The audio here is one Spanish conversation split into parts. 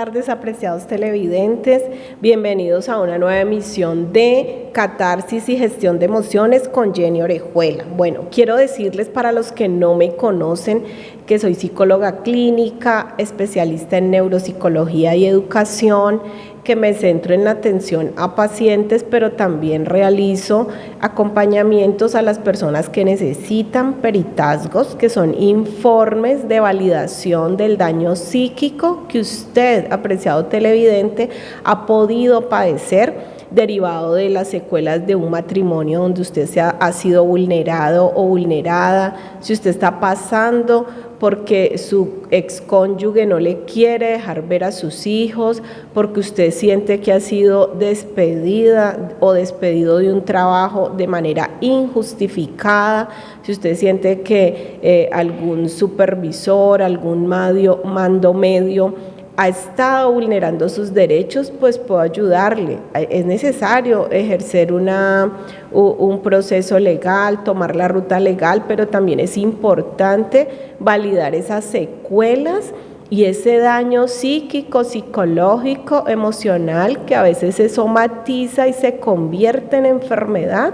tardes, apreciados televidentes. Bienvenidos a una nueva emisión de Catarsis y Gestión de Emociones con Jenny Orejuela. Bueno, quiero decirles para los que no me conocen que soy psicóloga clínica, especialista en neuropsicología y educación, que me centro en la atención a pacientes, pero también realizo acompañamientos a las personas que necesitan peritazgos, que son informes de validación del daño psíquico que usted, apreciado televidente, ha podido padecer derivado de las secuelas de un matrimonio donde usted ha sido vulnerado o vulnerada, si usted está pasando porque su excónyuge no le quiere dejar ver a sus hijos, porque usted siente que ha sido despedida o despedido de un trabajo de manera injustificada, si usted siente que algún supervisor, algún mando medio ha estado vulnerando sus derechos, pues puedo ayudarle. Es necesario ejercer un proceso legal, tomar la ruta legal, pero también es importante validar esas secuelas y ese daño psíquico, psicológico, emocional que a veces se somatiza y se convierte en enfermedad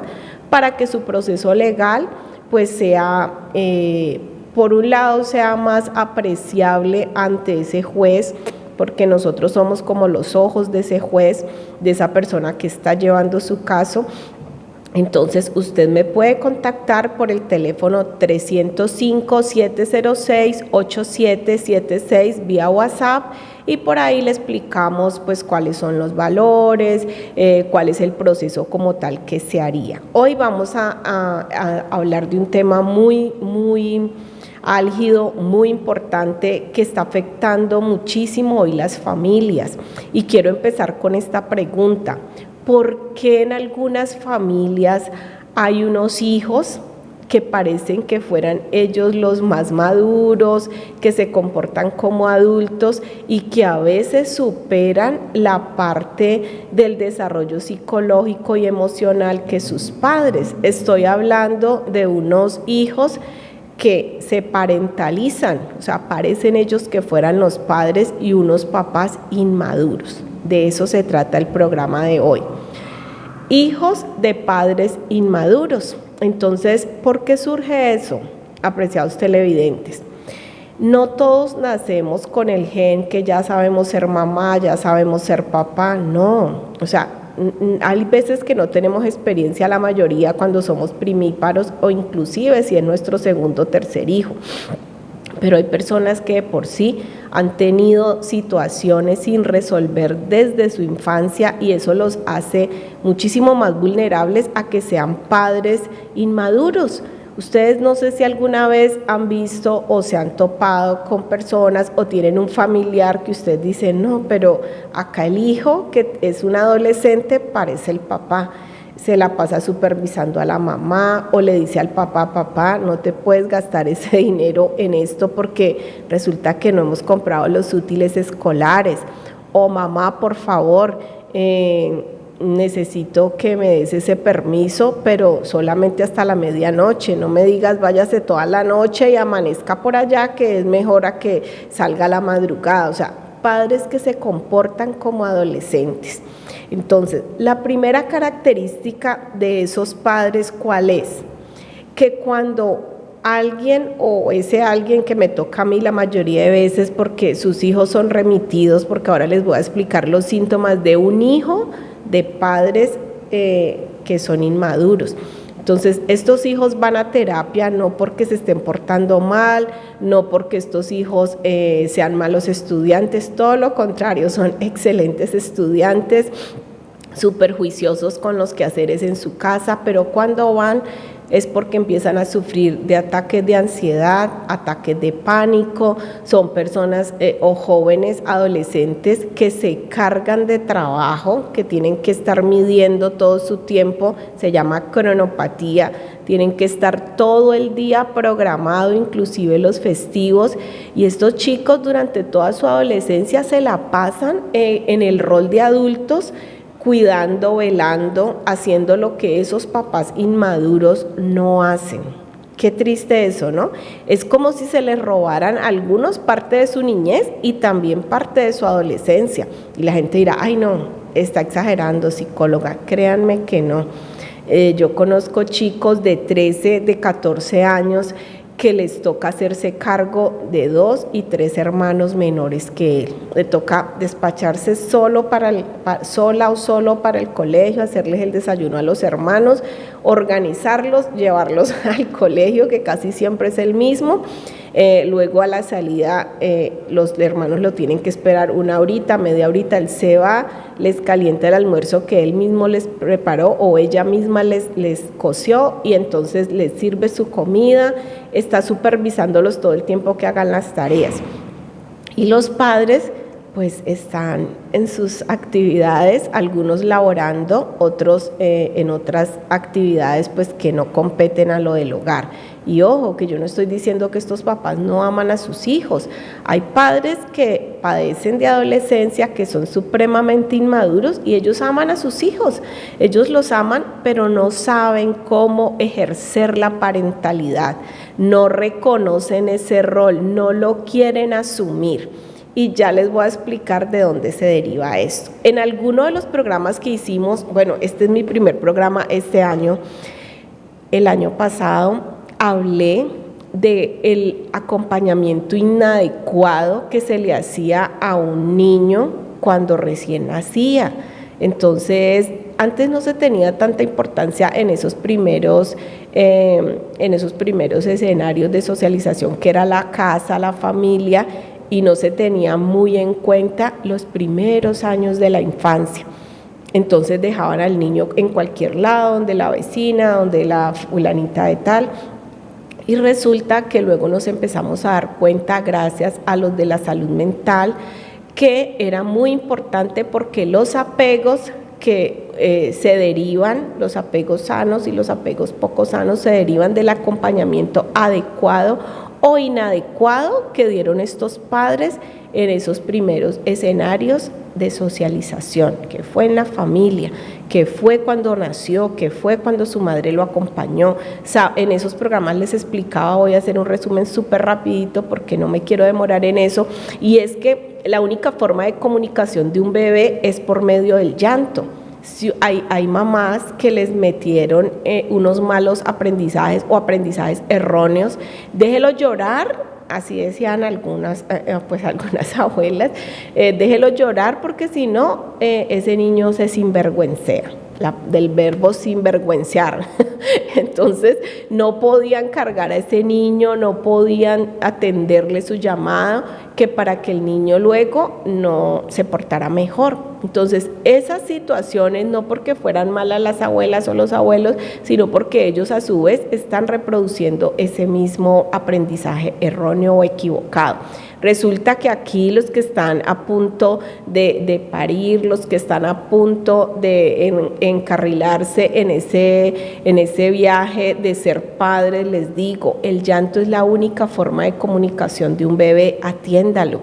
para que su proceso legal pues sea por un lado sea más apreciable ante ese juez, porque nosotros somos como los ojos de ese juez, de esa persona que está llevando su caso. Entonces usted me puede contactar por el teléfono 305-706-8776 vía WhatsApp y por ahí le explicamos pues cuáles son los valores, cuál es el proceso como tal que se haría. Hoy vamos a hablar de un tema muy álgido, muy importante, que está afectando muchísimo hoy las familias. Y quiero empezar con esta pregunta: ¿por qué en algunas familias hay unos hijos que parecen que fueran ellos los más maduros, que se comportan como adultos y que a veces superan la parte del desarrollo psicológico y emocional que sus padres? Estoy hablando de unos hijos que se parentalizan, o sea, parecen ellos que fueran los padres y unos papás inmaduros. De eso se trata el programa de hoy. Hijos de padres inmaduros. Entonces, ¿por qué surge eso, apreciados televidentes? No todos nacemos con el gen que ya sabemos ser mamá, ya sabemos ser papá, no. O sea, hay veces que no tenemos experiencia, la mayoría cuando somos primíparos o inclusive si es nuestro segundo o tercer hijo. Pero hay personas que por sí han tenido situaciones sin resolver desde su infancia y eso los hace muchísimo más vulnerables a que sean padres inmaduros. Ustedes no sé si alguna vez han visto o se han topado con personas o tienen un familiar que usted dice, no, pero acá el hijo que es un adolescente parece el papá. Se la pasa supervisando a la mamá o le dice al papá, papá, no te puedes gastar ese dinero en esto porque resulta que no hemos comprado los útiles escolares. O mamá, por favor, necesito que me des ese permiso, pero solamente hasta la medianoche. No me digas váyase toda la noche y amanezca por allá, que es mejor a que salga a la madrugada. O sea, padres que se comportan como adolescentes. Entonces, la primera característica de esos padres, ¿cuál es? Que cuando alguien o ese alguien que me toca a mí la mayoría de veces porque sus hijos son remitidos, porque ahora les voy a explicar los síntomas de un hijo de padres que son inmaduros. Entonces, estos hijos van a terapia no porque se estén portando mal, no porque estos hijos sean malos estudiantes, todo lo contrario, son excelentes estudiantes, súper juiciosos con los quehaceres en su casa, pero cuando van es porque empiezan a sufrir de ataques de ansiedad, ataques de pánico. Son personas o jóvenes adolescentes que se cargan de trabajo, que tienen que estar midiendo todo su tiempo, se llama cronopatía, tienen que estar todo el día programado, inclusive los festivos, y estos chicos durante toda su adolescencia se la pasan en el rol de adultos, cuidando, velando, haciendo lo que esos papás inmaduros no hacen. Qué triste eso, ¿no? Es como si se les robaran algunos parte de su niñez y también parte de su adolescencia. Y la gente dirá, ay no, está exagerando, psicóloga. Créanme que no. Yo conozco chicos de 13, de 14 años que les toca hacerse cargo de 2 y 3 hermanos menores que él. Le toca despacharse sola o solo para el colegio, hacerles el desayuno a los hermanos, organizarlos, llevarlos al colegio, que casi siempre es el mismo. Luego a la salida los hermanos lo tienen que esperar una horita, media horita, él se va, les calienta el almuerzo que él mismo les preparó o ella misma les coció y entonces les sirve su comida, está supervisándolos todo el tiempo que hagan las tareas. Y los padres pues están en sus actividades, algunos laborando, otros en otras actividades pues que no competen a lo del hogar. Y ojo, que yo no estoy diciendo que estos papás no aman a sus hijos. Hay padres que padecen de adolescencia, que son supremamente inmaduros y ellos aman a sus hijos. Ellos los aman, pero no saben cómo ejercer la parentalidad. No reconocen ese rol, no lo quieren asumir. Y ya les voy a explicar de dónde se deriva esto. En alguno de los programas que hicimos, bueno, este es mi primer programa este año, el año pasado, hablé del acompañamiento inadecuado que se le hacía a un niño cuando recién nacía. Entonces, antes no se tenía tanta importancia en esos primeros escenarios de socialización, que era la casa, la familia, y no se tenía muy en cuenta los primeros años de la infancia. Entonces dejaban al niño en cualquier lado, donde la vecina, donde la fulanita de tal, y resulta que luego nos empezamos a dar cuenta, gracias a los de la salud mental, que era muy importante porque los apegos que se derivan, los apegos sanos y los apegos poco sanos, se derivan del acompañamiento adecuado o inadecuado que dieron estos padres en esos primeros escenarios de socialización, que fue en la familia, que fue cuando nació, que fue cuando su madre lo acompañó. O sea, en esos programas les explicaba, voy a hacer un resumen súper rapidito porque no me quiero demorar en eso, y es que la única forma de comunicación de un bebé es por medio del llanto. Hay mamás que les metieron unos malos aprendizajes o aprendizajes erróneos. Déjelo llorar, así decían algunas abuelas, déjelo llorar porque si no, ese niño se sinvergüencea. Del verbo sinvergüenciar. Entonces no podían cargar a ese niño, no podían atenderle su llamado, que para que el niño luego no se portara mejor. Entonces esas situaciones, no porque fueran malas las abuelas o los abuelos, sino porque ellos a su vez están reproduciendo ese mismo aprendizaje erróneo o equivocado. Resulta que aquí los que están a punto de parir, los que están a punto de encarrilarse en ese viaje de ser padres, les digo, el llanto es la única forma de comunicación de un bebé, atiéndalo.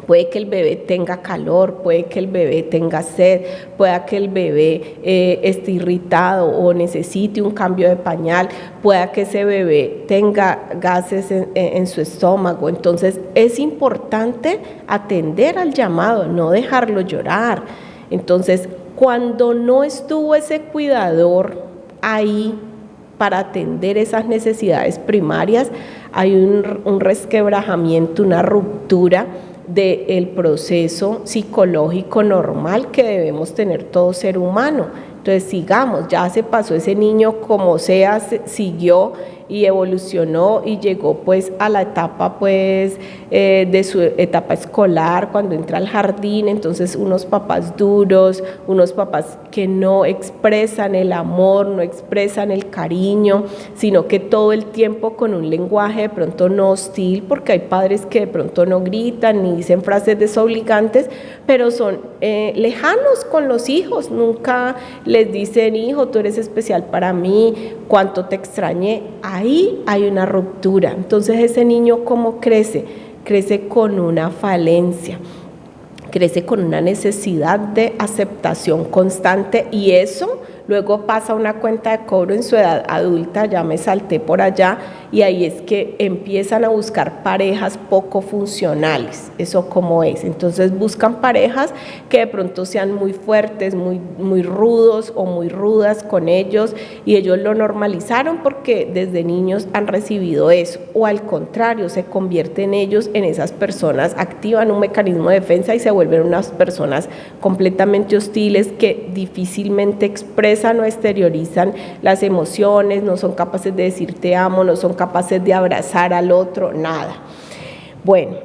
Puede que el bebé tenga calor, puede que el bebé tenga sed, pueda que el bebé esté irritado o necesite un cambio de pañal, pueda que ese bebé tenga gases en su estómago. Entonces es importante atender al llamado, no dejarlo llorar. Entonces, cuando no estuvo ese cuidador ahí para atender esas necesidades primarias, hay un resquebrajamiento, una ruptura del proceso psicológico normal que debemos tener todo ser humano. Entonces sigamos, ya se pasó ese niño como sea, siguió y evolucionó y llegó pues a la etapa pues de su etapa escolar, cuando entra al jardín. Entonces unos papás duros, unos papás que no expresan el amor, no expresan el cariño, sino que todo el tiempo con un lenguaje de pronto no hostil, porque hay padres que de pronto no gritan ni dicen frases desobligantes, pero son lejanos con los hijos, nunca les dicen: hijo, tú eres especial para mí, cuánto te extrañé. Ahí hay una ruptura. Entonces ese niño, ¿cómo crece? Crece con una falencia, crece con una necesidad de aceptación constante, y eso luego pasa a una cuenta de cobro en su edad adulta, ya me salté por allá, y ahí es que empiezan a buscar parejas poco funcionales, eso como es. Entonces buscan parejas que de pronto sean muy fuertes, muy rudos o muy rudas con ellos, y ellos lo normalizaron porque desde niños han recibido eso, o al contrario, se convierten ellos en esas personas, activan un mecanismo de defensa y se vuelven unas personas completamente hostiles que difícilmente expresan o exteriorizan las emociones, no son capaces de decir te amo, no son capaces de abrazar al otro, nada. Bueno,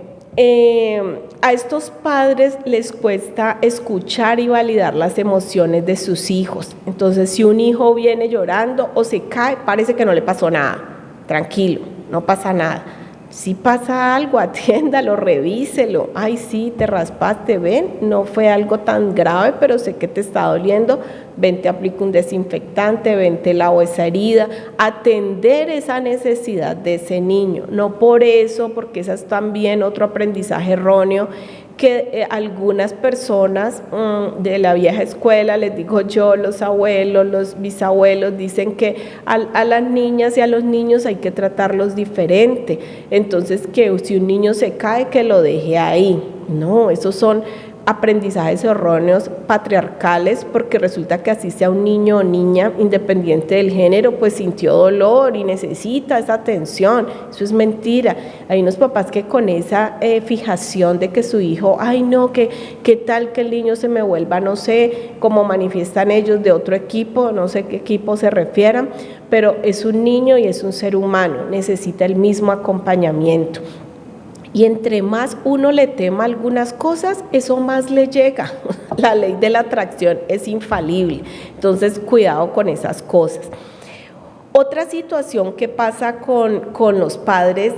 a estos padres les cuesta escuchar y validar las emociones de sus hijos. Entonces, si un hijo viene llorando o se cae, parece que no le pasó nada. Tranquilo, no pasa nada. Si pasa algo, atiéndalo, revíselo. Ay, sí, te raspaste, ven, no fue algo tan grave, pero sé que te está doliendo. Ven, te aplico un desinfectante, ven, te lavo esa herida. Atender esa necesidad de ese niño. No por eso, porque ese es también otro aprendizaje erróneo, que algunas personas de la vieja escuela, les digo yo, los abuelos, los bisabuelos, dicen que a las niñas y a los niños hay que tratarlos diferente. Entonces, que si un niño se cae, que lo deje ahí. No, esos son aprendizajes erróneos patriarcales, porque resulta que así sea un niño o niña, independiente del género, pues sintió dolor y necesita esa atención. Eso es mentira. Hay unos papás que con esa fijación de que su hijo, ay no, ¿qué tal que el niño se me vuelva, no sé, como manifiestan ellos de otro equipo, no sé qué equipo se refieran, pero es un niño y es un ser humano, necesita el mismo acompañamiento. Y entre más uno le tema algunas cosas, eso más le llega. La ley de la atracción es infalible. Entonces, cuidado con esas cosas. Otra situación que pasa con los padres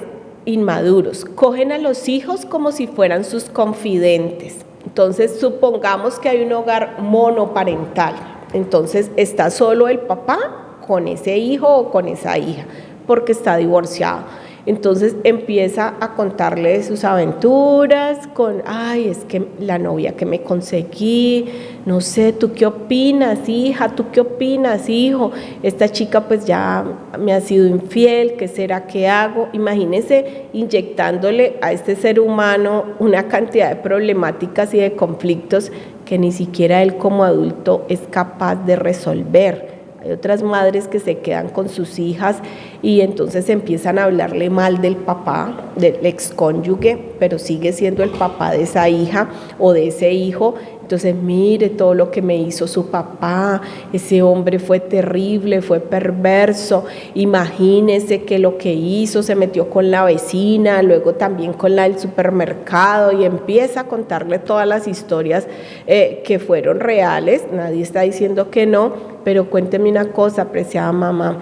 inmaduros, cogen a los hijos como si fueran sus confidentes. Entonces, supongamos que hay un hogar monoparental. Entonces, está solo el papá con ese hijo o con esa hija, porque está divorciado. Entonces empieza a contarle de sus aventuras con, ay, es que la novia que me conseguí, no sé, ¿tú qué opinas, hija? ¿Tú qué opinas, hijo? Esta chica pues ya me ha sido infiel, ¿qué será que hago? Imagínense inyectándole a este ser humano una cantidad de problemáticas y de conflictos que ni siquiera él como adulto es capaz de resolver. Hay otras madres que se quedan con sus hijas y entonces empiezan a hablarle mal del papá, del excónyuge, pero sigue siendo el papá de esa hija o de ese hijo. Entonces, mire todo lo que me hizo su papá, ese hombre fue terrible, fue perverso, imagínese que lo que hizo, se metió con la vecina, luego también con la del supermercado, y empieza a contarle todas las historias que fueron reales. Nadie está diciendo que no, pero cuénteme una cosa, apreciada mamá,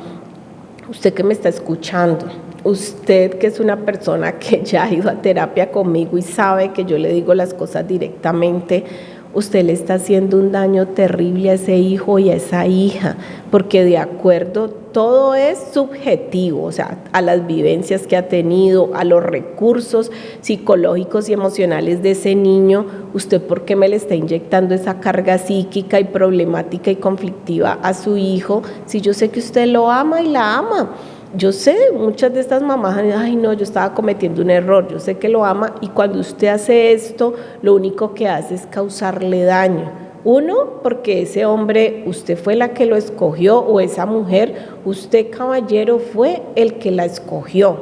usted que me está escuchando, usted que es una persona que ya ha ido a terapia conmigo y sabe que yo le digo las cosas directamente, usted le está haciendo un daño terrible a ese hijo y a esa hija, porque de acuerdo, todo es subjetivo, o sea, a las vivencias que ha tenido, a los recursos psicológicos y emocionales de ese niño. ¿Usted por qué me le está inyectando esa carga psíquica y problemática y conflictiva a su hijo? Si yo sé que usted lo ama y la ama. Yo sé, muchas de estas mamás, ay no, yo estaba cometiendo un error, yo sé que lo ama, y cuando usted hace esto, lo único que hace es causarle daño. Uno, porque ese hombre, usted fue la que lo escogió, o esa mujer, usted caballero fue el que la escogió.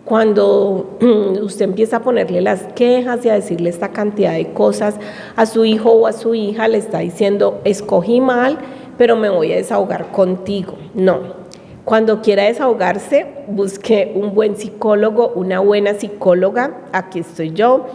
Cuando usted empieza a ponerle las quejas y a decirle esta cantidad de cosas a su hijo o a su hija, le está diciendo, escogí mal, pero me voy a desahogar contigo. No. Cuando quiera desahogarse, busque un buen psicólogo, una buena psicóloga. Aquí estoy yo.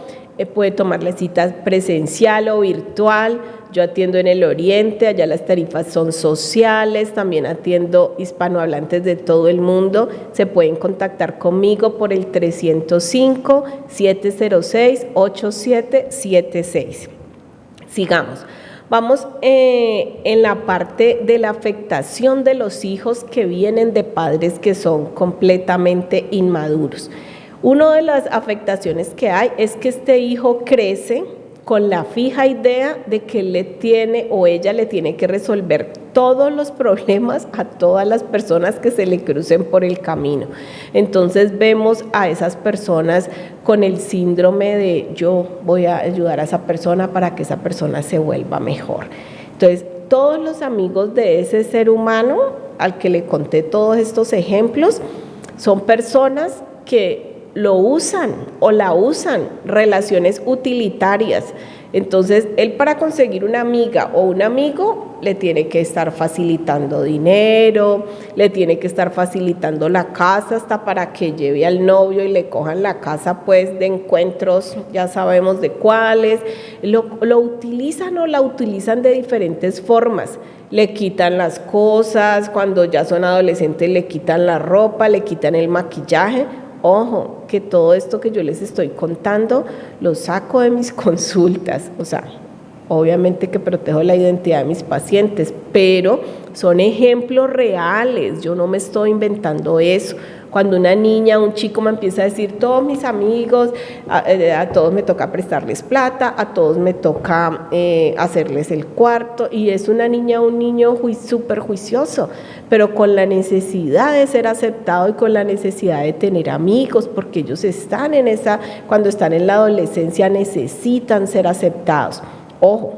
Puede tomarle citas presencial o virtual. Yo atiendo en el Oriente, allá las tarifas son sociales. También atiendo hispanohablantes de todo el mundo. Se pueden contactar conmigo por el 305-706-8776. Sigamos. Vamos en la parte de la afectación de los hijos que vienen de padres que son completamente inmaduros. Una de las afectaciones que hay es que este hijo crece con la fija idea de que él le tiene o ella le tiene que resolver todos los problemas a todas las personas que se le crucen por el camino. Entonces vemos a esas personas con el síndrome de yo voy a ayudar a esa persona para que esa persona se vuelva mejor. Entonces, todos los amigos de ese ser humano al que le conté todos estos ejemplos son personas que lo usan o la usan, relaciones utilitarias. Entonces, él para conseguir una amiga o un amigo le tiene que estar facilitando dinero, le tiene que estar facilitando la casa hasta para que lleve al novio y le cojan la casa pues de encuentros, ya sabemos de cuáles. Lo utilizan o la utilizan de diferentes formas. Le quitan las cosas, cuando ya son adolescentes le quitan la ropa, le quitan el maquillaje. Ojo, que todo esto que yo les estoy contando lo saco de mis consultas, o sea, obviamente que protejo la identidad de mis pacientes, pero son ejemplos reales, yo no me estoy inventando eso. Cuando una niña, un chico me empieza a decir, todos mis amigos, a todos me toca prestarles plata, a todos me toca hacerles el cuarto, y es una niña o un niño súper juicioso, pero con la necesidad de ser aceptado y con la necesidad de tener amigos, porque ellos están en esa, cuando están en la adolescencia necesitan ser aceptados. Ojo,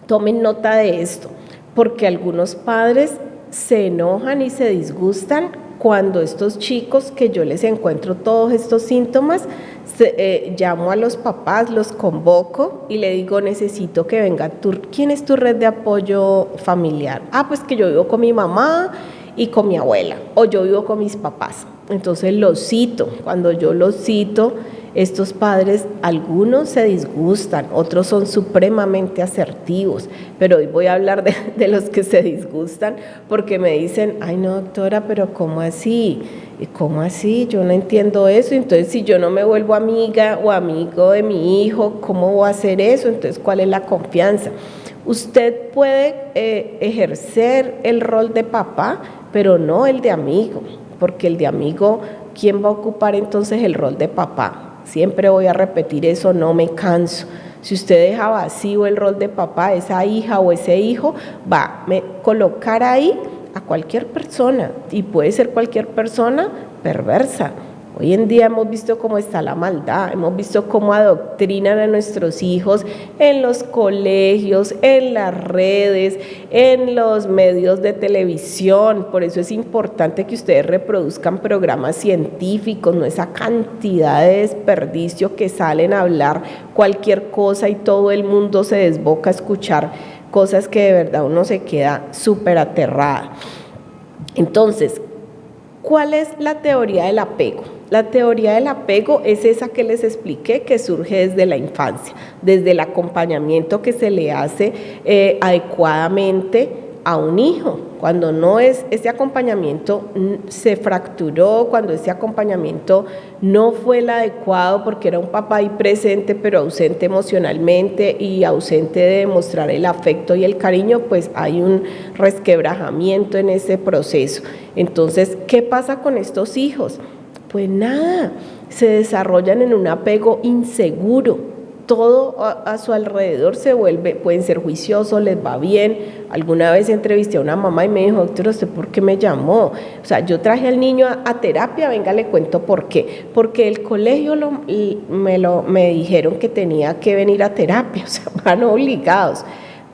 tomen nota de esto, porque algunos padres se enojan y se disgustan cuando estos chicos que yo les encuentro todos estos síntomas, llamo a los papás, los convoco y le digo, necesito que venga ¿quién es tu red de apoyo familiar? Pues que yo vivo con mi mamá y con mi abuela, o yo vivo con mis papás. Entonces los cito, cuando yo los cito, estos padres, algunos se disgustan, otros son supremamente asertivos, pero hoy voy a hablar de los que se disgustan porque me dicen, ay no doctora, pero ¿cómo así? ¿Cómo así? Yo no entiendo eso. Entonces si yo no me vuelvo amiga o amigo de mi hijo, ¿cómo voy a hacer eso? Entonces, ¿cuál es la confianza? Usted puede ejercer el rol de papá, pero no el de amigo, porque el de amigo, ¿quién va a ocupar entonces el rol de papá? Siempre voy a repetir eso, no me canso. Si usted deja vacío el rol de papá, esa hija o ese hijo va a colocar ahí a cualquier persona, y puede ser cualquier persona perversa. Hoy en día hemos visto cómo está la maldad, hemos visto cómo adoctrinan a nuestros hijos en los colegios, en las redes, en los medios de televisión. Por eso es importante que ustedes reproduzcan programas científicos, no esa cantidad de desperdicio que salen a hablar cualquier cosa y todo el mundo se desboca a escuchar cosas que de verdad uno se queda súper aterrada. Entonces, ¿cuál es la teoría del apego? La teoría del apego es esa que les expliqué, que surge desde la infancia, desde el acompañamiento que se le hace adecuadamente a un hijo. Cuando no es ese acompañamiento se fracturó, cuando ese acompañamiento no fue el adecuado porque era un papá ahí presente pero ausente emocionalmente y ausente de demostrar el afecto y el cariño, pues hay un resquebrajamiento en ese proceso. Entonces, ¿qué pasa con estos hijos? Pues nada, se desarrollan en un apego inseguro, todo a su alrededor se vuelve, pueden ser juiciosos, les va bien. Alguna vez entrevisté a una mamá y me dijo, doctor, ¿usted por qué me llamó? O sea, yo traje al niño a terapia, venga, le cuento por qué. Porque el colegio me dijeron que tenía que venir a terapia, o sea, van obligados.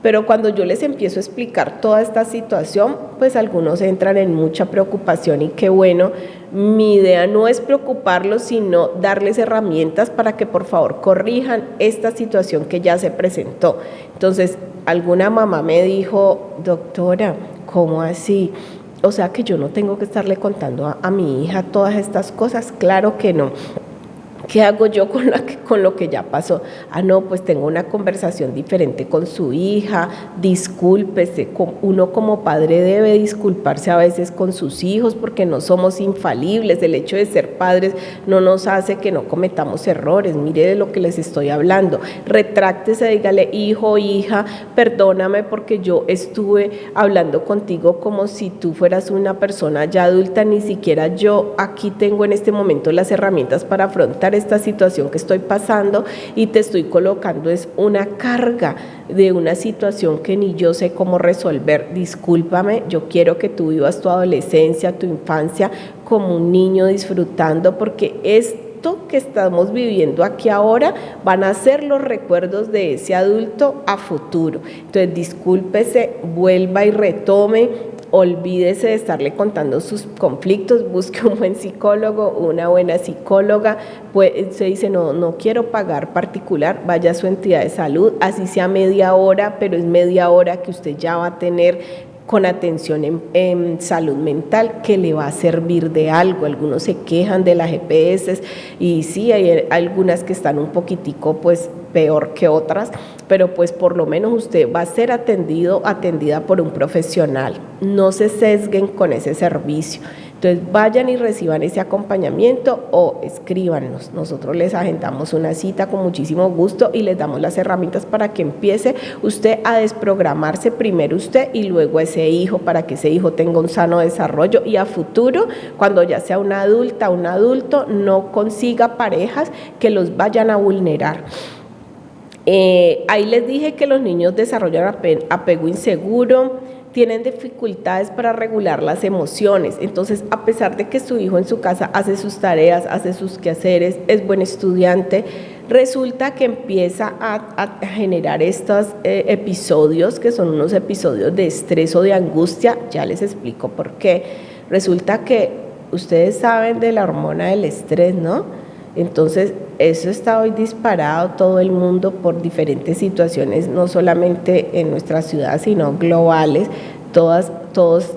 Pero cuando yo les empiezo a explicar toda esta situación, pues algunos entran en mucha preocupación y qué bueno. Mi idea no es preocuparlos, sino darles herramientas para que por favor corrijan esta situación que ya se presentó. Entonces, alguna mamá me dijo, doctora, ¿cómo así? O sea que yo no tengo que estarle contando a mi hija todas estas cosas. Claro que no. ¿Qué hago yo con lo que ya pasó? No, pues tengo una conversación diferente con su hija, discúlpese. Uno como padre debe disculparse a veces con sus hijos porque no somos infalibles. El hecho de ser padres no nos hace que no cometamos errores. Mire de lo que les estoy hablando. Retráctese, dígale, hijo, hija, perdóname porque yo estuve hablando contigo como si tú fueras una persona ya adulta. Ni siquiera yo aquí tengo en este momento las herramientas para afrontar esta situación que estoy pasando y te estoy colocando es una carga de una situación que ni yo sé cómo resolver. Discúlpame, yo quiero que tú vivas tu adolescencia, tu infancia como un niño disfrutando, porque esto que estamos viviendo aquí ahora van a ser los recuerdos de ese adulto a futuro. Entonces discúlpese, vuelva y retome, olvídese de estarle contando sus conflictos, busque un buen psicólogo, una buena psicóloga. Pues se dice no quiero pagar particular, vaya a su entidad de salud, así sea media hora, pero es media hora que usted ya va a tener con atención en salud mental, que le va a servir de algo. Algunos se quejan de las EPS y sí, hay algunas que están un poquitico pues peor que otras, pero pues por lo menos usted va a ser atendida por un profesional. No se sesguen con ese servicio. Entonces vayan y reciban ese acompañamiento o escríbanos. Nosotros les agendamos una cita con muchísimo gusto y les damos las herramientas para que empiece usted a desprogramarse, primero usted y luego ese hijo, para que ese hijo tenga un sano desarrollo y a futuro, cuando ya sea una adulta, un adulto, no consiga parejas que los vayan a vulnerar. Ahí les dije que los niños desarrollan apego inseguro, tienen dificultades para regular las emociones. Entonces, a pesar de que su hijo en su casa hace sus tareas, hace sus quehaceres, es buen estudiante, resulta que empieza a generar estos episodios, que son unos episodios de estrés o de angustia. Ya les explico por qué. Resulta que ustedes saben de la hormona del estrés, ¿no? Entonces, eso está hoy disparado todo el mundo por diferentes situaciones, no solamente en nuestra ciudad, sino globales. Todos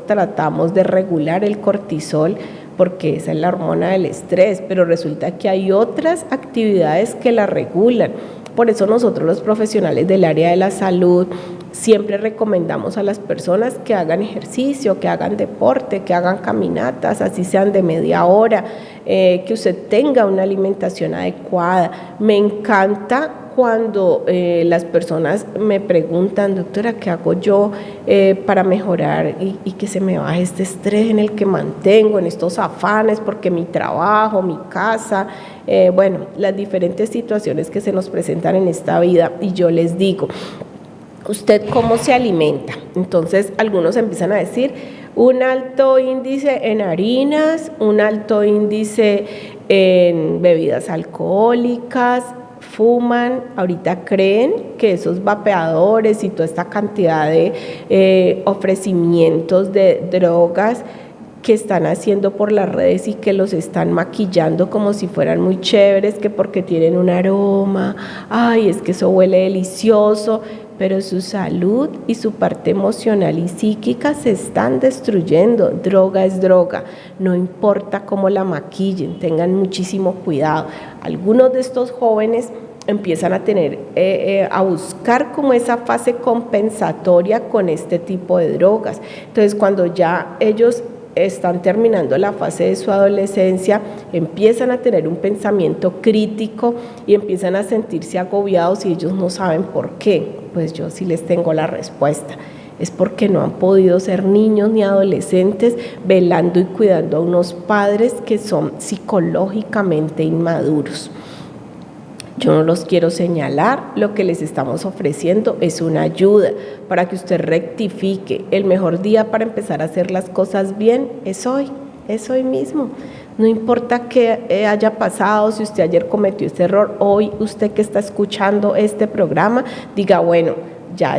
tratamos de regular el cortisol porque esa es la hormona del estrés, pero resulta que hay otras actividades que la regulan. Por eso nosotros los profesionales del área de la salud siempre recomendamos a las personas que hagan ejercicio, que hagan deporte, que hagan caminatas, así sean de media hora, que usted tenga una alimentación adecuada. Me encanta cuando las personas me preguntan, doctora, ¿qué hago yo para mejorar y que se me baje este estrés en el que mantengo, en estos afanes, porque mi trabajo, mi casa, bueno, las diferentes situaciones que se nos presentan en esta vida? Y yo les digo, ¿usted cómo se alimenta? Entonces algunos empiezan a decir un alto índice en harinas, un alto índice en bebidas alcohólicas, fuman, ahorita creen que esos vapeadores y toda esta cantidad de ofrecimientos de drogas que están haciendo por las redes y que los están maquillando como si fueran muy chéveres, que porque tienen un aroma, ay, es que eso huele delicioso, pero su salud y su parte emocional y psíquica se están destruyendo. Droga es droga, no importa cómo la maquillen, tengan muchísimo cuidado. Algunos de estos jóvenes empiezan a tener, a buscar como esa fase compensatoria con este tipo de drogas. Entonces, cuando ya ellos están terminando la fase de su adolescencia, empiezan a tener un pensamiento crítico y empiezan a sentirse agobiados y ellos no saben por qué. Pues yo sí les tengo la respuesta. Es porque no han podido ser niños ni adolescentes velando y cuidando a unos padres que son psicológicamente inmaduros. Yo no los quiero señalar, lo que les estamos ofreciendo es una ayuda para que usted rectifique. El mejor día para empezar a hacer las cosas bien es hoy mismo. No importa qué haya pasado, si usted ayer cometió este error, hoy usted que está escuchando este programa, diga, bueno, ya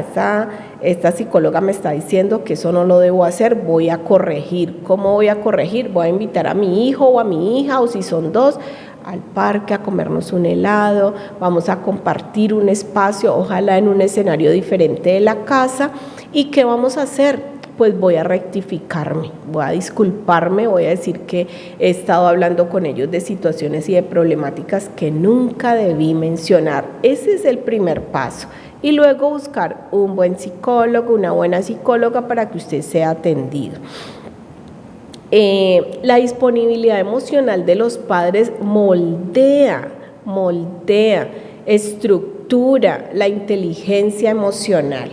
esta psicóloga me está diciendo que eso no lo debo hacer, voy a corregir. ¿Cómo voy a corregir? Voy a invitar a mi hijo o a mi hija, o si son dos, al parque a comernos un helado, vamos a compartir un espacio, ojalá en un escenario diferente de la casa. ¿Y qué vamos a hacer? Pues voy a rectificarme, voy a disculparme, voy a decir que he estado hablando con ellos de situaciones y de problemáticas que nunca debí mencionar. Ese es el primer paso. Y luego buscar un buen psicólogo, una buena psicóloga para que usted sea atendido. La disponibilidad emocional de los padres moldea, estructura la inteligencia emocional.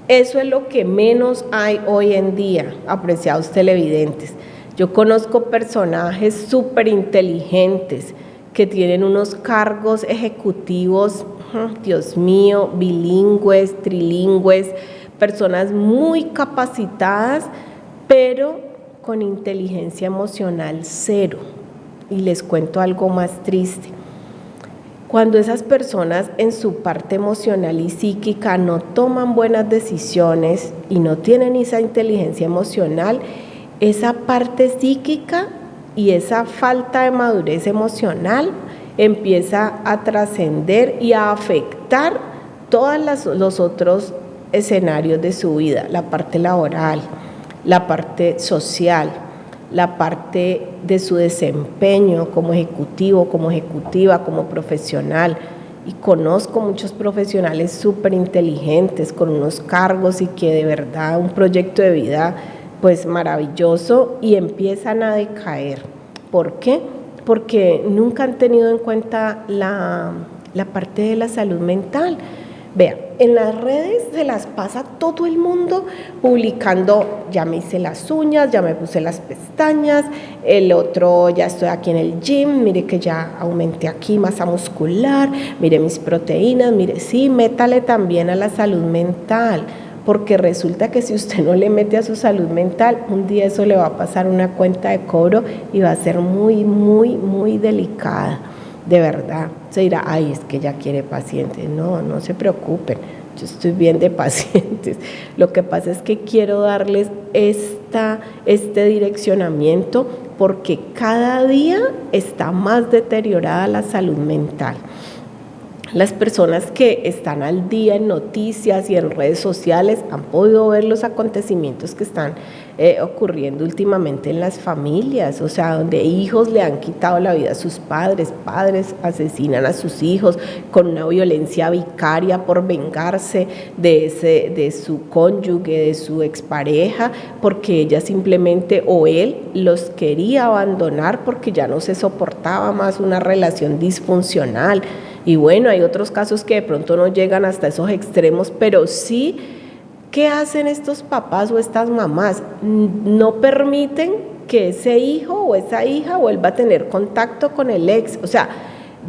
Eso es lo que menos hay hoy en día, apreciados televidentes. Yo conozco personajes súper inteligentes que tienen unos cargos ejecutivos, Dios mío, bilingües, trilingües, personas muy capacitadas, pero con inteligencia emocional cero. Y les cuento algo más triste. Cuando esas personas en su parte emocional y psíquica no toman buenas decisiones y no tienen esa inteligencia emocional, esa parte psíquica y esa falta de madurez emocional empieza a trascender y a afectar todos los otros escenarios de su vida, la parte laboral, la parte social, la parte de su desempeño como ejecutivo, como ejecutiva, como profesional. Y conozco muchos profesionales súper inteligentes con unos cargos y que de verdad un proyecto de vida pues maravilloso y empiezan a decaer. ¿Por qué? Porque nunca han tenido en cuenta la parte de la salud mental. Vean, en las redes se las pasa todo el mundo publicando, ya me hice las uñas, ya me puse las pestañas, el otro ya estoy aquí en el gym, mire que ya aumenté aquí masa muscular, mire mis proteínas, mire, sí, métale también a la salud mental, porque resulta que si usted no le mete a su salud mental, un día eso le va a pasar una cuenta de cobro y va a ser muy, muy, muy delicada. De verdad, se dirá, ay, es que ella quiere pacientes. No, no se preocupen, yo estoy bien de pacientes. Lo que pasa es que quiero darles este direccionamiento porque cada día está más deteriorada la salud mental. Las personas que están al día en noticias y en redes sociales han podido ver los acontecimientos que están ocurriendo últimamente en las familias, o sea, donde hijos le han quitado la vida a sus padres, padres asesinan a sus hijos con una violencia vicaria por vengarse de su cónyuge, de su expareja, porque ella simplemente o él los quería abandonar porque ya no se soportaba más una relación disfuncional. Y bueno, hay otros casos que de pronto no llegan hasta esos extremos, pero sí, ¿qué hacen estos papás o estas mamás? No permiten que ese hijo o esa hija vuelva a tener contacto con el ex. O sea,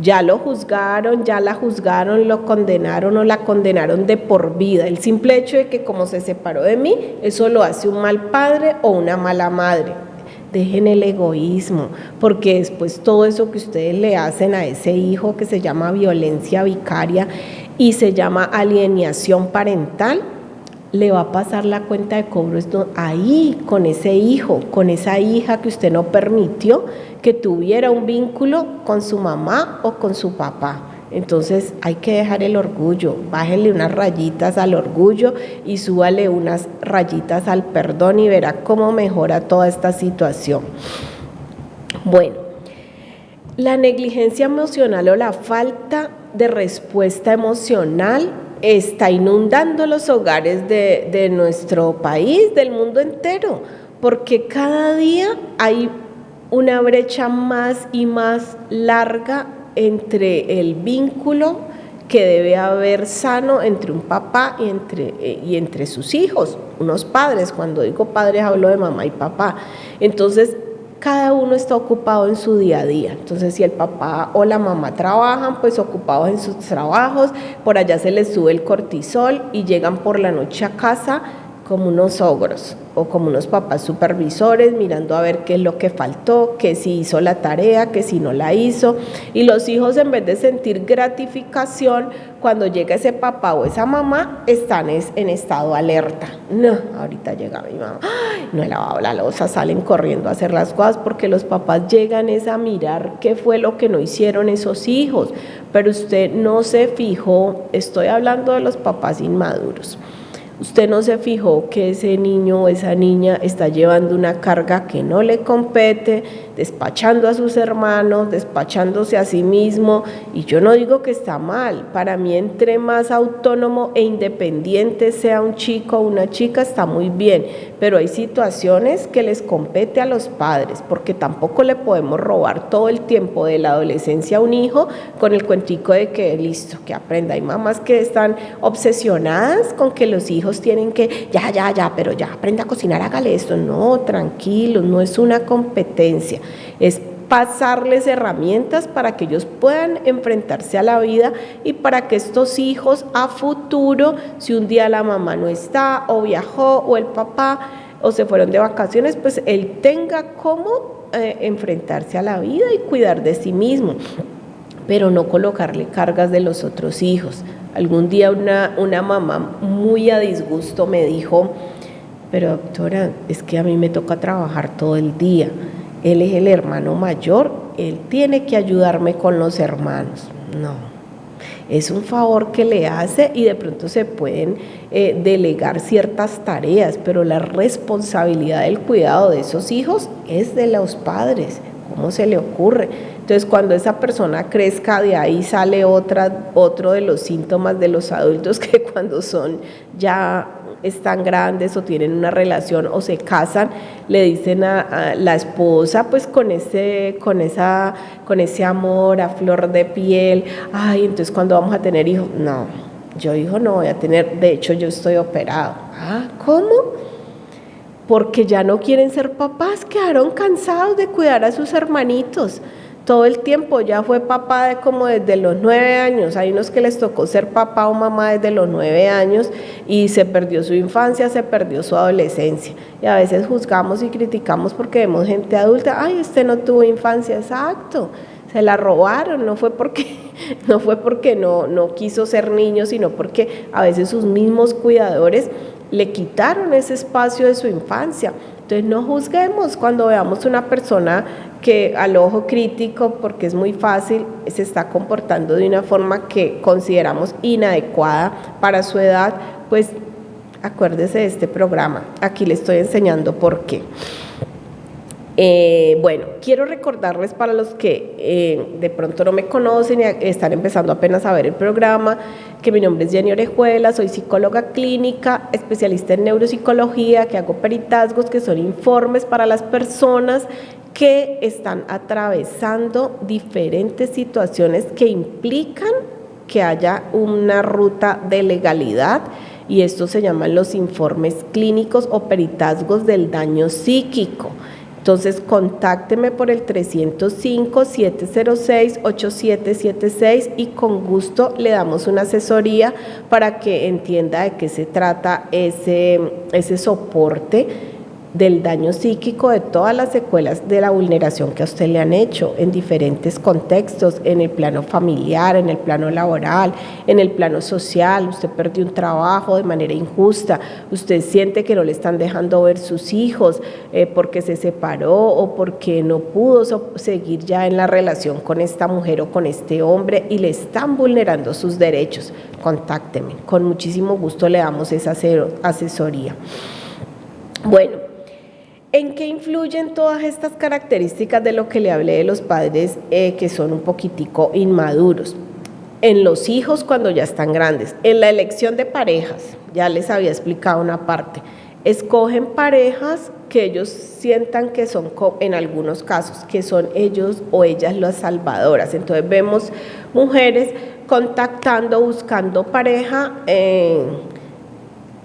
ya lo juzgaron, ya la juzgaron, lo condenaron o la condenaron de por vida. El simple hecho de que como se separó de mí, eso lo hace un mal padre o una mala madre. Dejen el egoísmo, porque después todo eso que ustedes le hacen a ese hijo que se llama violencia vicaria y se llama alienación parental, le va a pasar la cuenta de cobro ahí con ese hijo, con esa hija que usted no permitió que tuviera un vínculo con su mamá o con su papá. Entonces hay que dejar el orgullo, bájenle unas rayitas al orgullo y súbale unas rayitas al perdón y verá cómo mejora toda esta situación. Bueno, la negligencia emocional o la falta de respuesta emocional está inundando los hogares de nuestro país, del mundo entero, porque cada día hay una brecha más y más larga entre el vínculo que debe haber sano entre un papá y entre sus hijos, unos padres. Cuando digo padres hablo de mamá y papá. Entonces cada uno está ocupado en su día a día. Entonces si el papá o la mamá trabajan, pues ocupados en sus trabajos, por allá se les sube el cortisol y llegan por la noche a casa como unos ogros o como unos papás supervisores mirando a ver qué es lo que faltó, que si hizo la tarea, que si no la hizo, y los hijos en vez de sentir gratificación cuando llega ese papá o esa mamá están en estado alerta. No, ahorita llega mi mamá, ay, no he lavado la loza, salen corriendo a hacer las cosas porque los papás llegan a mirar qué fue lo que no hicieron esos hijos, pero usted no se fijó, estoy hablando de los papás inmaduros. Usted no se fijó que ese niño o esa niña está llevando una carga que no le compete, despachando a sus hermanos, despachándose a sí mismo, y yo no digo que está mal. Para mí, entre más autónomo e independiente sea un chico o una chica, está muy bien, pero hay situaciones que les compete a los padres, porque tampoco le podemos robar todo el tiempo de la adolescencia a un hijo con el cuentico de que listo, que aprenda. Hay mamás que están obsesionadas con que los hijos tienen que, pero ya aprenda a cocinar, hágale esto. No, tranquilo, no es una competencia, es pasarles herramientas para que ellos puedan enfrentarse a la vida y para que estos hijos a futuro, si un día la mamá no está o viajó o el papá o se fueron de vacaciones, pues él tenga cómo enfrentarse a la vida y cuidar de sí mismo, pero no colocarle cargas de los otros hijos. Algún día una mamá muy a disgusto me dijo: pero doctora, es que a mí me toca trabajar todo el día, él es el hermano mayor, él tiene que ayudarme con los hermanos. No, es un favor que le hace y de pronto se pueden delegar ciertas tareas, pero la responsabilidad del cuidado de esos hijos es de los padres. ¿Cómo se le ocurre? Entonces, cuando esa persona crezca, de ahí sale otro de los síntomas de los adultos, que cuando están grandes o tienen una relación o se casan, le dicen a la esposa, pues con ese amor a flor de piel: ay, entonces ¿cuándo vamos a tener hijos? No, yo hijo no voy a tener, de hecho yo estoy operado. Ah, ¿cómo? Porque ya no quieren ser papás, quedaron cansados de cuidar a sus hermanitos. Todo el tiempo ya fue papá como desde los 9 años, hay unos que les tocó ser papá o mamá desde los 9 años y se perdió su infancia, se perdió su adolescencia. Y a veces juzgamos y criticamos porque vemos gente adulta: ay, usted no tuvo infancia. Exacto, se la robaron, no fue porque no quiso ser niño, sino porque a veces sus mismos cuidadores le quitaron ese espacio de su infancia. Entonces no juzguemos cuando veamos una persona que al ojo crítico, porque es muy fácil, se está comportando de una forma que consideramos inadecuada para su edad, pues acuérdese de este programa, aquí le estoy enseñando por qué. Bueno, quiero recordarles para los que de pronto no me conocen y están empezando apenas a ver el programa, que mi nombre es Jenny Orejuela, soy psicóloga clínica, especialista en neuropsicología, que hago peritazgos, que son informes para las personas que están atravesando diferentes situaciones que implican que haya una ruta de legalidad, y estos se llaman los informes clínicos o peritazgos del daño psíquico. Entonces, contácteme por el 305-706-8776 y con gusto le damos una asesoría para que entienda de qué se trata ese soporte del daño psíquico, de todas las secuelas de la vulneración que a usted le han hecho en diferentes contextos, en el plano familiar, en el plano laboral, en el plano social. Usted perdió un trabajo de manera injusta, usted siente que no le están dejando ver sus hijos porque se separó o porque no pudo seguir ya en la relación con esta mujer o con este hombre y le están vulnerando sus derechos. Contácteme, con muchísimo gusto le damos esa asesoría. Bueno, ¿en qué influyen todas estas características de lo que le hablé de los padres que son un poquitico inmaduros? En los hijos cuando ya están grandes, en la elección de parejas, ya les había explicado una parte, escogen parejas que ellos sientan que son, en algunos casos, que son ellos o ellas las salvadoras. Entonces vemos mujeres contactando, buscando pareja,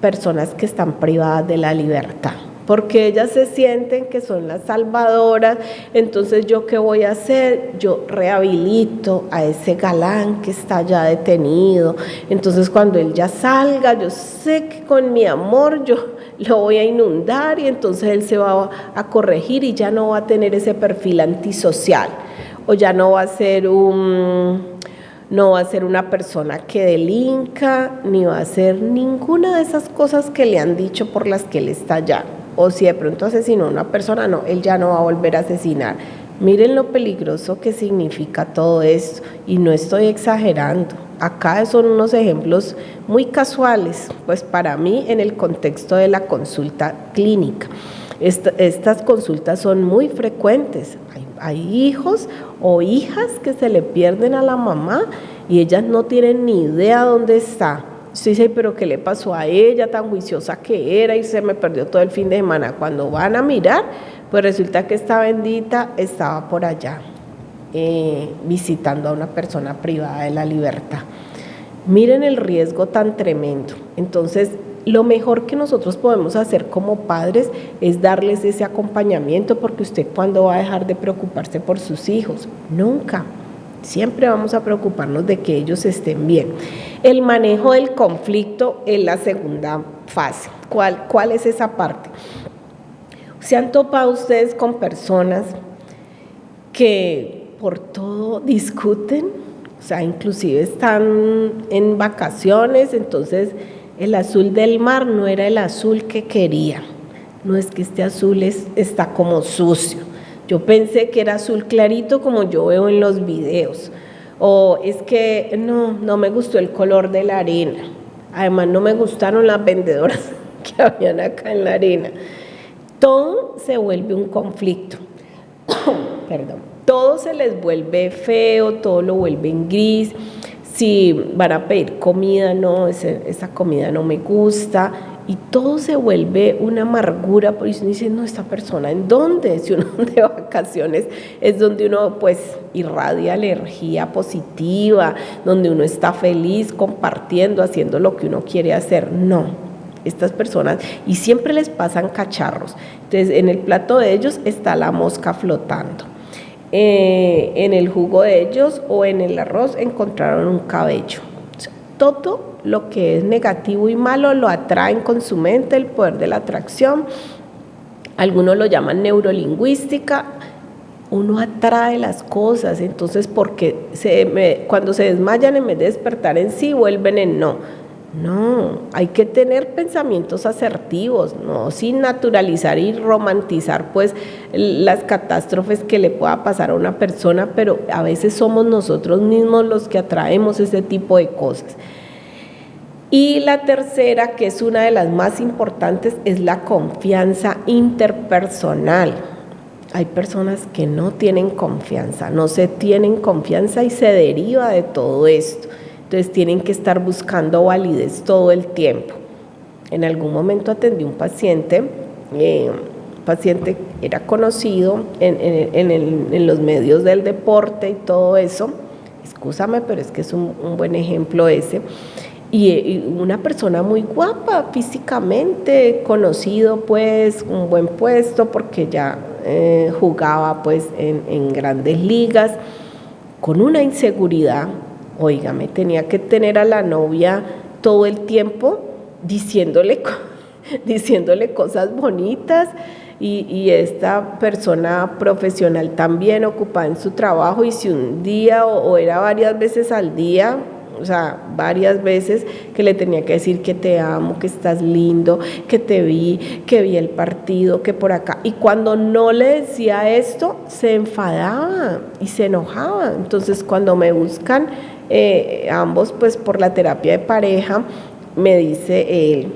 personas que están privadas de la libertad, porque ellas se sienten que son las salvadoras. Entonces, ¿yo qué voy a hacer? Yo rehabilito a ese galán que está ya detenido. Entonces, cuando él ya salga, yo sé que con mi amor yo lo voy a inundar y entonces él se va a corregir y ya no va a tener ese perfil antisocial, o ya no va a ser una persona que delinca, ni va a hacer ninguna de esas cosas que le han dicho por las que él está allá. O si de pronto asesinó a una persona, no, él ya no va a volver a asesinar. Miren lo peligroso que significa todo esto, y no estoy exagerando. Acá son unos ejemplos muy casuales, pues para mí en el contexto de la consulta clínica. Estas consultas son muy frecuentes. Hay hijos o hijas que se le pierden a la mamá y ellas no tienen ni idea dónde está. Usted dice: pero ¿qué le pasó a ella, tan juiciosa que era y se me perdió todo el fin de semana? Cuando van a mirar, pues resulta que esta bendita estaba por allá visitando a una persona privada de la libertad. Miren el riesgo tan tremendo. Entonces, lo mejor que nosotros podemos hacer como padres es darles ese acompañamiento, porque usted ¿cuándo va a dejar de preocuparse por sus hijos? Nunca. Siempre vamos a preocuparnos de que ellos estén bien. El manejo del conflicto es la segunda fase. ¿Cuál es esa parte? ¿Se han topado ustedes con personas que por todo discuten? O sea, inclusive están en vacaciones, entonces el azul del mar no era el azul que quería. No, es que este azul está como sucio. Yo pensé que era azul clarito como yo veo en los videos. O es que no me gustó el color de la arena. Además no me gustaron las vendedoras que habían acá en la arena. Todo se vuelve un conflicto. Perdón. Todo se les vuelve feo, todo lo vuelven gris. Si van a pedir comida, no, esa comida no me gusta. Y todo se vuelve una amargura, por eso uno dice, no, esta persona, ¿en dónde? Si uno de vacaciones es donde uno pues irradia energía positiva, donde uno está feliz, compartiendo, haciendo lo que uno quiere hacer. No, estas personas, y siempre les pasan cacharros. Entonces, en el plato de ellos está la mosca flotando. En el jugo de ellos o en el arroz encontraron un cabello. Todo lo que es negativo y malo lo atraen con su mente, el poder de la atracción. Algunos lo llaman neurolingüística. Uno atrae las cosas, entonces porque cuando se desmayan, en vez de despertar en sí, vuelven en no. No, hay que tener pensamientos asertivos, no sin naturalizar y romantizar pues las catástrofes que le pueda pasar a una persona, pero a veces somos nosotros mismos los que atraemos ese tipo de cosas. Y la tercera, que es una de las más importantes, es la confianza interpersonal. Hay personas que no tienen confianza, no se tienen confianza y se deriva de todo esto. Entonces tienen que estar buscando validez todo el tiempo. En algún momento atendí un paciente era conocido en los medios del deporte y todo eso. Excúsame, pero es que es un buen ejemplo ese. Y una persona muy guapa físicamente, conocido pues, un buen puesto porque ya jugaba pues en grandes ligas, con una inseguridad. Óigame, tenía que tener a la novia todo el tiempo diciéndole cosas bonitas y esta persona profesional también ocupada en su trabajo, y si un día o era varias veces al día, o sea, varias veces que le tenía que decir que te amo, que estás lindo, que te vi, que vi el partido, que por acá. Y cuando no le decía esto, se enfadaba y se enojaba. Entonces, cuando me buscan ambos, pues por la terapia de pareja, me dice él,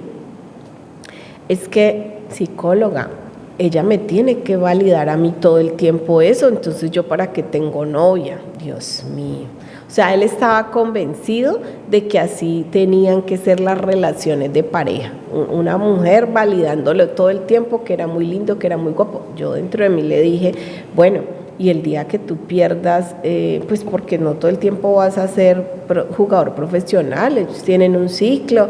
es que psicóloga, ella me tiene que validar a mí todo el tiempo eso, entonces yo para qué tengo novia, Dios mío. O sea, él estaba convencido de que así tenían que ser las relaciones de pareja. Una mujer validándole todo el tiempo que era muy lindo, que era muy guapo. Yo dentro de mí le dije, bueno, y el día que tú pierdas, pues porque no todo el tiempo vas a ser jugador profesional, ellos tienen un ciclo,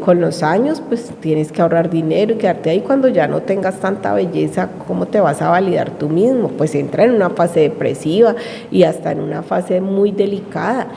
con los años pues tienes que ahorrar dinero y quedarte ahí. Cuando ya no tengas tanta belleza, ¿cómo te vas a validar tú mismo? Pues entra en una fase depresiva y hasta en una fase muy delicada.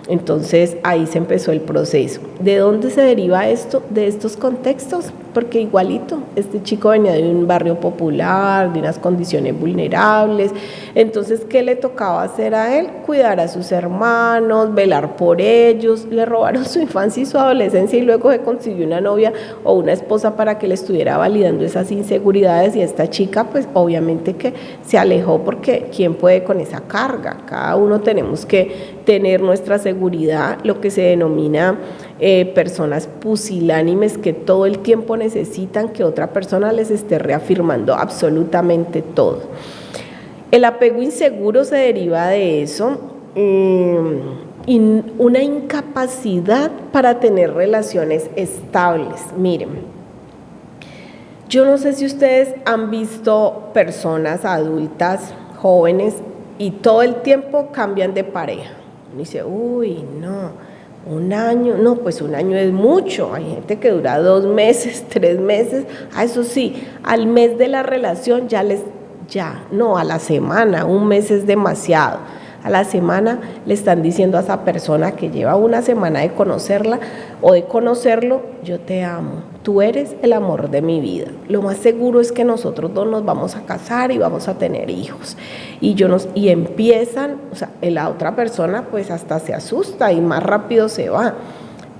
Entonces ahí se empezó el proceso. ¿De dónde se deriva esto? De estos contextos, porque igualito, este chico venía de un barrio popular, de unas condiciones vulnerables. Entonces, ¿qué le tocaba hacer a él? Cuidar a sus hermanos, velar por ellos. Le robaron su infancia y su adolescencia y luego se consiguió una novia o una esposa para que le estuviera validando esas inseguridades, y esta chica pues obviamente que se alejó, porque ¿quién puede con esa carga? Cada uno tenemos que tener nuestra seguridad, lo que se denomina personas pusilánimes que todo el tiempo necesitan que otra persona les esté reafirmando absolutamente todo. El apego inseguro se deriva de eso, y una incapacidad para tener relaciones estables. Miren, yo no sé si ustedes han visto personas adultas, jóvenes, y todo el tiempo cambian de pareja. Uno dice, uy, no, Un año, no, pues un año es mucho. Hay gente que dura 2 meses, 3 meses. Eso sí, al mes de la relación no, a la semana, un mes es demasiado. A la semana le están diciendo a esa persona que lleva una semana de conocerla o de conocerlo: yo te amo, tú eres el amor de mi vida. Lo más seguro es que nosotros dos nos vamos a casar y vamos a tener hijos. Y empiezan, o sea, la otra persona pues hasta se asusta y más rápido se va.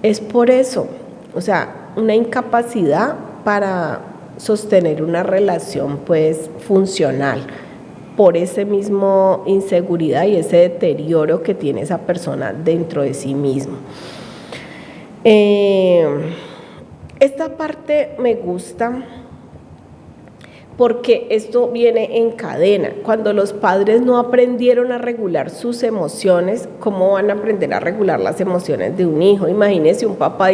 Es por eso, o sea, una incapacidad para sostener una relación pues funcional, por ese mismo inseguridad y ese deterioro que tiene esa persona dentro de sí mismo. Esta parte me gusta porque esto viene en cadena. Cuando los padres no aprendieron a regular sus emociones, ¿cómo van a aprender a regular las emociones de un hijo? Imagínese un papá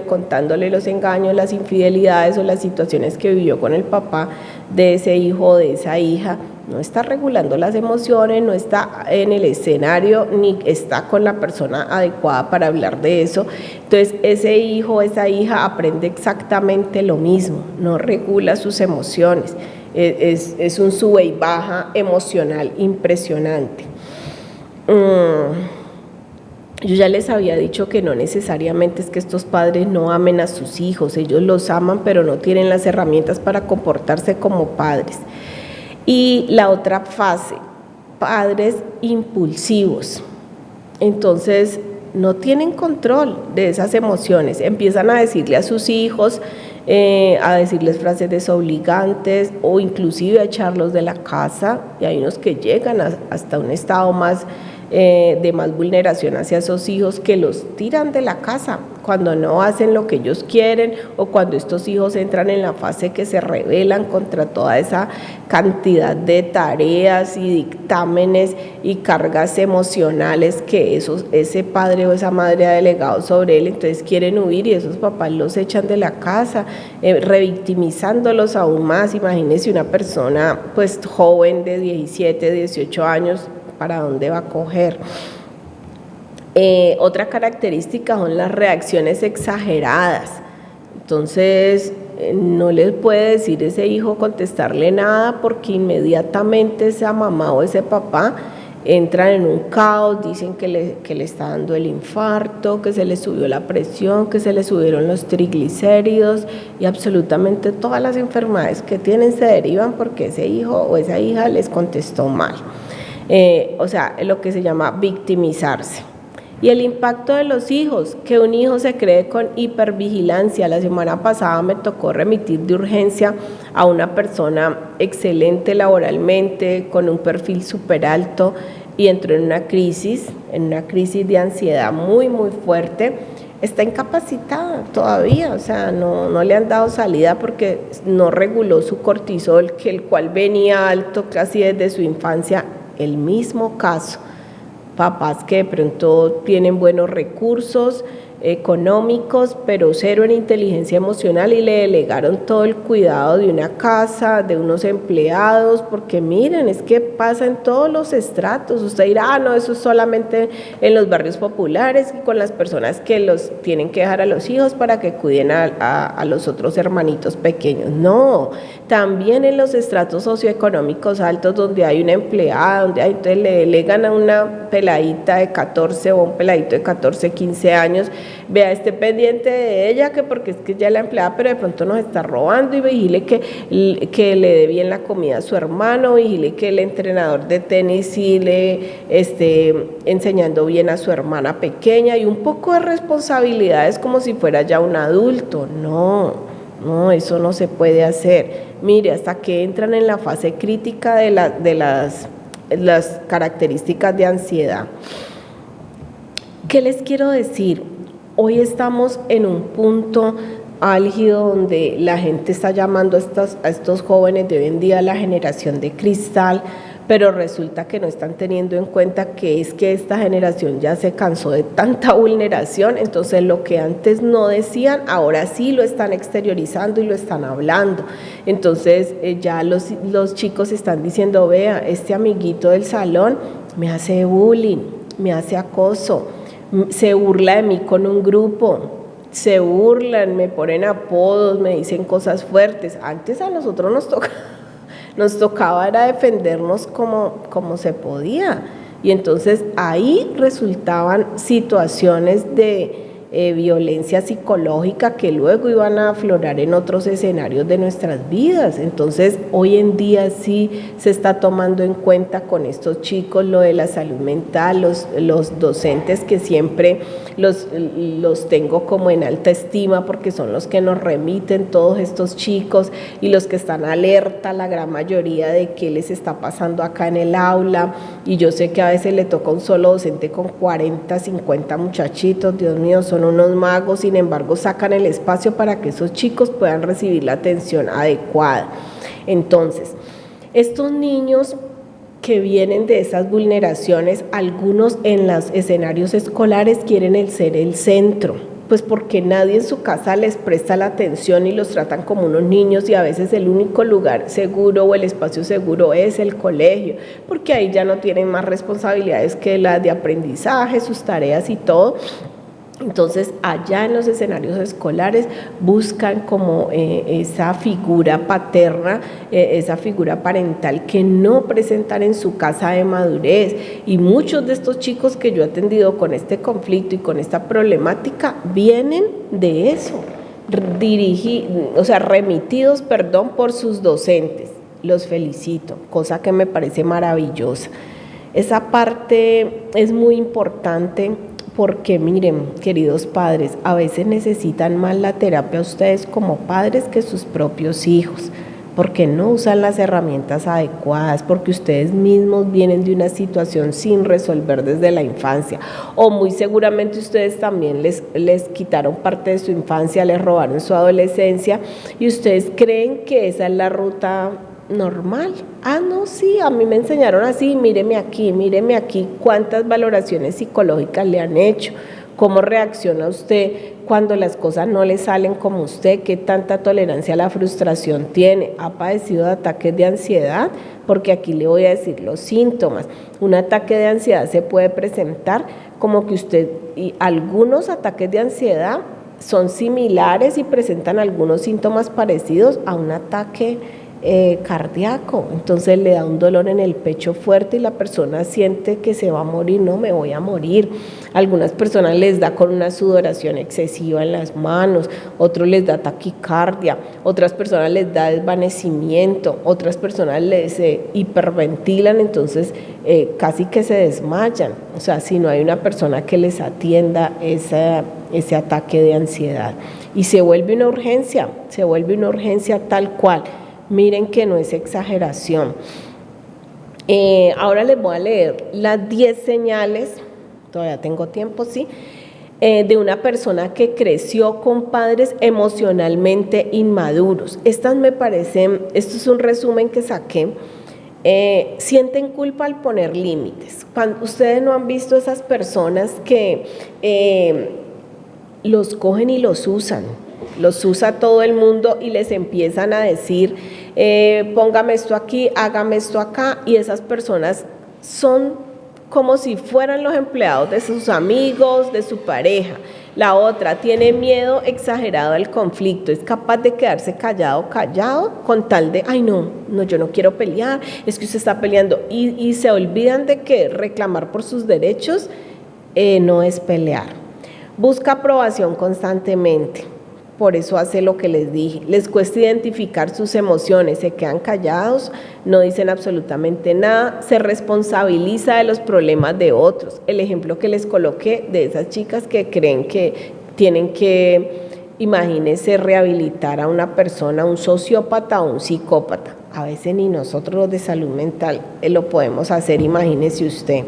contándole los engaños, las infidelidades o las situaciones que vivió con el papá de ese hijo o de esa hija. No está regulando las emociones, no está en el escenario, ni está con la persona adecuada para hablar de eso. Entonces ese hijo o esa hija aprende exactamente lo mismo, no regula sus emociones. Es un sube y baja emocional impresionante. Yo ya les había dicho que no necesariamente es que estos padres no amen a sus hijos, ellos los aman, pero no tienen las herramientas para comportarse como padres. Y la otra fase, padres impulsivos. Entonces no tienen control de esas emociones, empiezan a decirle a sus hijos, a decirles frases desobligantes o inclusive a echarlos de la casa, y hay unos que llegan hasta un estado más de más vulneración hacia esos hijos, que los tiran de la casa cuando no hacen lo que ellos quieren, o cuando estos hijos entran en la fase que se rebelan contra toda esa cantidad de tareas y dictámenes y cargas emocionales que ese padre o esa madre ha delegado sobre él. Entonces quieren huir y esos papás los echan de la casa, revictimizándolos aún más. Imagínense una persona pues joven de 17, 18 años, ¿para dónde va a coger? Otra característica son las reacciones exageradas. Entonces no les puede decir ese hijo, contestarle nada, porque inmediatamente esa mamá o ese papá entran en un caos, dicen que le está dando el infarto, que se le subió la presión, que se le subieron los triglicéridos, y absolutamente todas las enfermedades que tienen se derivan porque ese hijo o esa hija les contestó mal. O sea, lo que se llama victimizarse. Y el impacto de los hijos, que un hijo se cree con hipervigilancia. La semana pasada me tocó remitir de urgencia a una persona excelente laboralmente, con un perfil súper alto, y entró en una crisis de ansiedad muy, muy fuerte. Está incapacitada todavía, o sea, no le han dado salida porque no reguló su cortisol, el cual venía alto casi desde su infancia. El mismo caso, papás que de pronto tienen buenos recursos económicos, pero cero en inteligencia emocional, y le delegaron todo el cuidado de una casa, de unos empleados, porque miren, es que pasa en todos los estratos. Usted dirá, no, eso es solamente en los barrios populares y con las personas que los tienen que dejar a los hijos para que cuiden a los otros hermanitos pequeños. No, también en los estratos socioeconómicos altos, donde hay una empleada, entonces le delegan a una peladita de 14 o un peladito de 14, 15 años, vea, esté pendiente de ella, que porque es que ya la empleada, pero de pronto nos está robando, y vigile que le dé bien la comida a su hermano, vigile que el entrenador de tenis sí le esté enseñando bien a su hermana pequeña, y un poco de responsabilidades como si fuera ya un adulto. No, eso no se puede hacer. Mire, hasta que entran en la fase crítica de las características de ansiedad. ¿Qué les quiero decir? Hoy estamos en un punto álgido donde la gente está llamando a estos jóvenes de hoy en día la generación de cristal, pero resulta que no están teniendo en cuenta que es que esta generación ya se cansó de tanta vulneración. Entonces lo que antes no decían, ahora sí lo están exteriorizando y lo están hablando. Entonces ya los chicos están diciendo, vea, este amiguito del salón me hace bullying, me hace acoso, se burla de mí con un grupo, se burlan, me ponen apodos, me dicen cosas fuertes. Antes a nosotros nos tocaba era defendernos como se podía. Y entonces ahí resultaban situaciones de violencia psicológica que luego iban a aflorar en otros escenarios de nuestras vidas. Entonces hoy en día sí se está tomando en cuenta con estos chicos lo de la salud mental, los docentes que siempre los tengo como en alta estima porque son los que nos remiten todos estos chicos y los que están alerta, la gran mayoría de qué les está pasando acá en el aula. Y yo sé que a veces le toca a un solo docente con 40, 50 muchachitos, Dios mío, son unos magos, sin embargo sacan el espacio para que esos chicos puedan recibir la atención adecuada. Entonces, estos niños que vienen de esas vulneraciones, algunos en los escenarios escolares quieren ser el centro, pues porque nadie en su casa les presta la atención y los tratan como unos niños, y a veces el único lugar seguro o el espacio seguro es el colegio, porque ahí ya no tienen más responsabilidades que las de aprendizaje, sus tareas y todo. Entonces allá en los escenarios escolares buscan como esa figura paterna, esa figura parental que no presentan en su casa de madurez, y muchos de estos chicos que yo he atendido con este conflicto y con esta problemática vienen de eso, remitidos por sus docentes. Los felicito, cosa que me parece maravillosa. Esa parte es muy importante. Porque miren, queridos padres, a veces necesitan más la terapia ustedes como padres que sus propios hijos, porque no usan las herramientas adecuadas, porque ustedes mismos vienen de una situación sin resolver desde la infancia, o muy seguramente ustedes también les quitaron parte de su infancia, les robaron su adolescencia, y ustedes creen que esa es la ruta normal. No, sí, a mí me enseñaron así, míreme aquí, cuántas valoraciones psicológicas le han hecho, cómo reacciona usted cuando las cosas no le salen como usted, qué tanta tolerancia a la frustración tiene, ha padecido de ataques de ansiedad, porque aquí le voy a decir los síntomas. Un ataque de ansiedad se puede presentar como que usted, y algunos ataques de ansiedad son similares y presentan algunos síntomas parecidos a un ataque cardíaco. Entonces le da un dolor en el pecho fuerte y la persona siente que se va a morir. No, me voy a morir. Algunas personas les da con una sudoración excesiva en las manos, otros les da taquicardia, otras personas les da desvanecimiento, otras personas les hiperventilan, entonces casi que se desmayan. O sea, si no hay una persona que les atienda ese ataque de ansiedad, y se vuelve una urgencia tal cual. Miren que no es exageración. Ahora les voy a leer las 10 señales, todavía tengo tiempo, sí, de una persona que creció con padres emocionalmente inmaduros. Estas me parecen, esto es un resumen que saqué. Sienten culpa al poner límites. Ustedes no han visto esas personas que los cogen y los usa todo el mundo y les empiezan a decir, póngame esto aquí, hágame esto acá, y esas personas son como si fueran los empleados de sus amigos, de su pareja. La otra tiene miedo exagerado al conflicto, es capaz de quedarse callado con tal de, no, yo no quiero pelear, es que usted está peleando, y se olvidan de que reclamar por sus derechos no es pelear. Busca aprobación constantemente. Por eso hace lo que les dije, les cuesta identificar sus emociones, se quedan callados, no dicen absolutamente nada, se responsabiliza de los problemas de otros. El ejemplo que les coloqué de esas chicas que creen que tienen que, imagínense, rehabilitar a una persona, un sociópata o un psicópata. A veces ni nosotros los de salud mental lo podemos hacer, imagínese usted.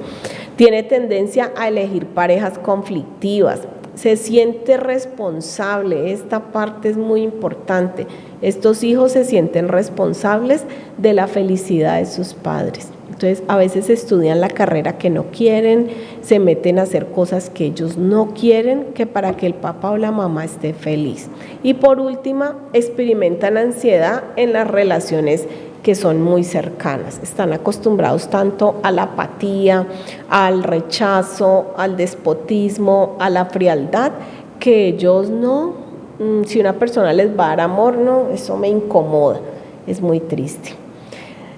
Tiene tendencia a elegir parejas conflictivas. Se siente responsable, esta parte es muy importante. Estos hijos se sienten responsables de la felicidad de sus padres. Entonces, a veces estudian la carrera que no quieren, se meten a hacer cosas que ellos no quieren, que para que el papá o la mamá esté feliz. Y por último, experimentan ansiedad en las relaciones que son muy cercanas. Están acostumbrados tanto a la apatía, al rechazo, al despotismo, a la frialdad, que ellos no, si una persona les va a dar amor, no, eso me incomoda, es muy triste.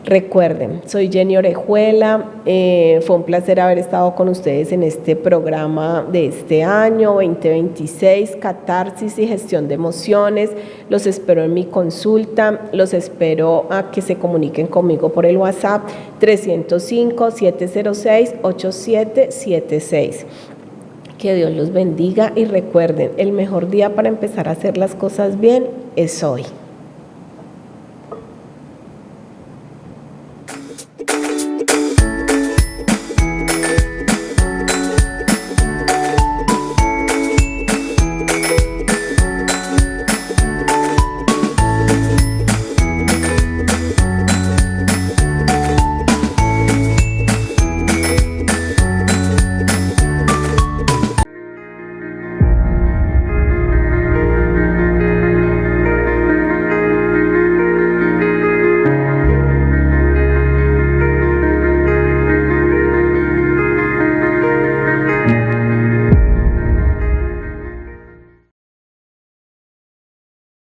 Recuerden, soy Jenny Orejuela, fue un placer haber estado con ustedes en este programa de este año 2026, Catarsis y Gestión de Emociones. Los espero en mi consulta, los espero a que se comuniquen conmigo por el WhatsApp 305-706-8776. Que Dios los bendiga y recuerden, el mejor día para empezar a hacer las cosas bien es hoy.